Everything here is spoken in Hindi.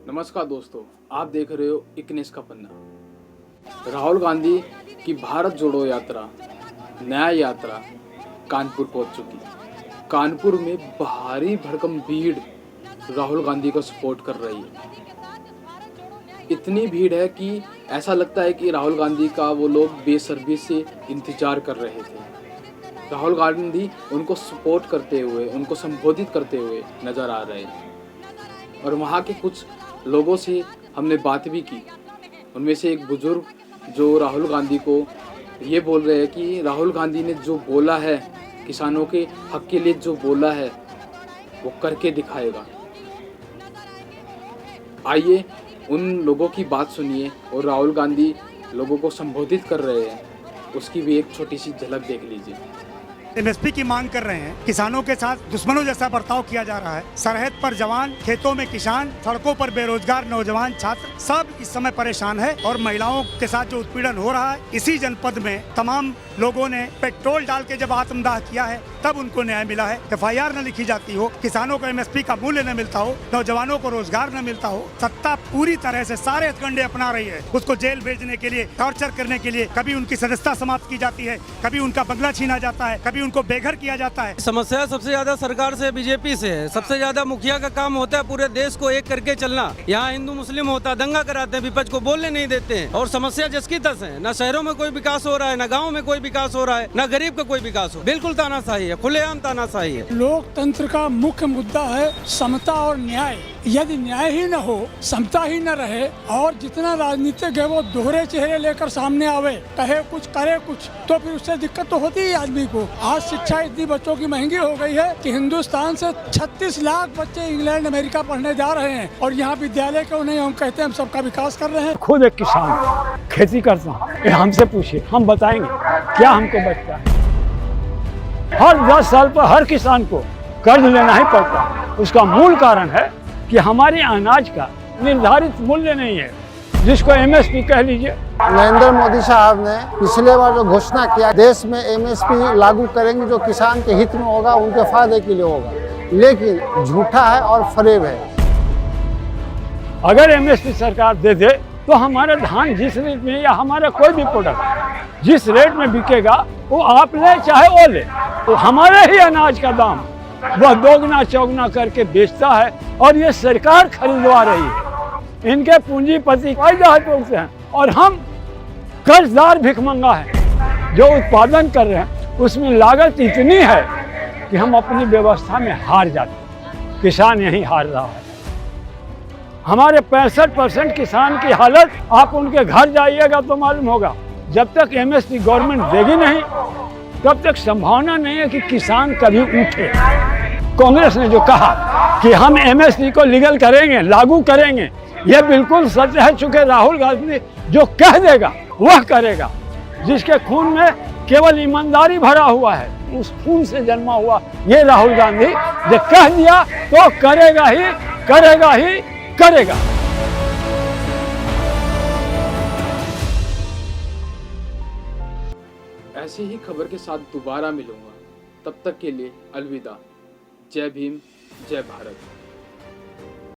नमस्कार दोस्तों, आप देख रहे हो इकनेस का पन्ना। राहुल गांधी की भारत जोड़ो यात्रा, न्याय यात्रा कानपुर पहुंच चुकी। कानपुर में भारी भरकम भीड़ राहुल गांधी को सपोर्ट कर रही है। इतनी भीड़ है कि ऐसा लगता है कि राहुल गांधी का वो लोग बेसब्री से इंतजार कर रहे थे। राहुल गांधी उनको सपोर्ट करते हुए, उनको संबोधित करते हुए नजर आ रहे हैं। और वहाँ के कुछ लोगों से हमने बात भी की। उनमें से एक बुजुर्ग जो राहुल गांधी को ये बोल रहे हैं कि राहुल गांधी ने जो बोला है, किसानों के हक के लिए जो बोला है, वो करके दिखाएगा। आइए उन लोगों की बात सुनिए और राहुल गांधी लोगों को संबोधित कर रहे हैं, उसकी भी एक छोटी सी झलक देख लीजिए। एमएसपी की मांग कर रहे हैं। किसानों के साथ दुश्मनों जैसा बर्ताव किया जा रहा है। सरहद पर जवान, खेतों में किसान, सड़कों पर बेरोजगार नौजवान, छात्र सब इस समय परेशान है। और महिलाओं के साथ जो उत्पीड़न हो रहा है, इसी जनपद में तमाम लोगों ने पेट्रोल डाल के जब आत्मदाह किया है तब उनको न्याय मिला है। एफआईआर न लिखी जाती हो, किसानों को एमएसपी का मूल्य न मिलता हो, नौजवानों को रोजगार न मिलता हो। सत्ता पूरी तरह से सारे हथकंडे अपना रही है उसको जेल भेजने के लिए, टॉर्चर करने के लिए। कभी उनकी सदस्यता समाप्त की जाती है, कभी उनका बंगला छीना जाता है, कभी उनको बेघर किया जाता है। समस्या सबसे ज्यादा सरकार से, बीजेपी से है। सबसे ज्यादा मुखिया का काम होता है पूरे देश को एक करके चलना। यहाँ हिंदू मुस्लिम होता है, दंगा कराते हैं, विपक्ष को बोलने नहीं देते हैं। और समस्या जिसकी तस है, न शहरों में कोई विकास हो रहा है, न गाँव में कोई विकास हो रहा है, न गरीब का कोई विकास हो। बिल्कुल तानाशाही है, खुलेआम तानाशाही है। लोकतंत्र का मुख्य मुद्दा है समता और न्याय। यदि न्याय ही न हो, समता ही न रहे और जितना राजनीतिक है वो दोहरे चेहरे लेकर सामने आवे, कहे कुछ करे कुछ, तो फिर उससे दिक्कत तो होती है आदमी को। आज शिक्षा इतनी बच्चों की महंगी हो गई है कि हिंदुस्तान से 36 लाख बच्चे इंग्लैंड अमेरिका पढ़ने जा रहे हैं और यहाँ विद्यालय क्यों नहीं? हम कहते हैं हम सबका विकास कर रहे हैं। खुद एक किसान खेती करता हूँ, हमसे पूछिए, हम बताएंगे क्या हमको बचता है। हर 10 साल पर हर किसान को कर्ज लेना ही पड़ता है। उसका मूल कारण है कि हमारे अनाज का निर्धारित मूल्य नहीं है, जिसको एमएसपी कह लीजिए। नरेंद्र मोदी साहब ने पिछले बार जो घोषणा किया, देश में एमएसपी लागू करेंगे, जो किसान के हित में होगा, उनके फायदे के लिए होगा, लेकिन झूठा है और फरेब है। अगर एमएसपी सरकार दे दे तो हमारा धान जिस रेट में या हमारा कोई भी प्रोडक्ट जिस रेट में बिकेगा, वो आप ले चाहे वो ले, तो हमारे ही अनाज का दाम वह दोगुना चौगुना करके बेचता है और ये सरकार खरीदवा रही है। इनके पूंजीपति उठते हैं और हम कर्जदार भिखमंगा हैं। जो उत्पादन कर रहे हैं उसमें लागत इतनी है कि हम अपनी व्यवस्था में हार जाते हैं। किसान यही हार रहा है। हमारे 65% किसान की हालत, आप उनके घर जाइएगा तो मालूम होगा। जब तक एमएसपी गवर्नमेंट देगी नहीं, तब तक संभावना नहीं है कि किसान कभी उठे। कांग्रेस ने जो कहा कि हम एमएसपी को लीगल करेंगे, लागू करेंगे, यह बिल्कुल सच है। चूंकि राहुल गांधी जो कह देगा वह करेगा। जिसके खून में केवल ईमानदारी भरा हुआ है, उस खून से जन्मा हुआ ये राहुल गांधी जो कह दिया तो करेगा ही, करेगा ही करेगा। ऐसी ही खबर के साथ दोबारा मिलूंगा। तब तक के लिए अलविदा। जय भीम, जय भारत।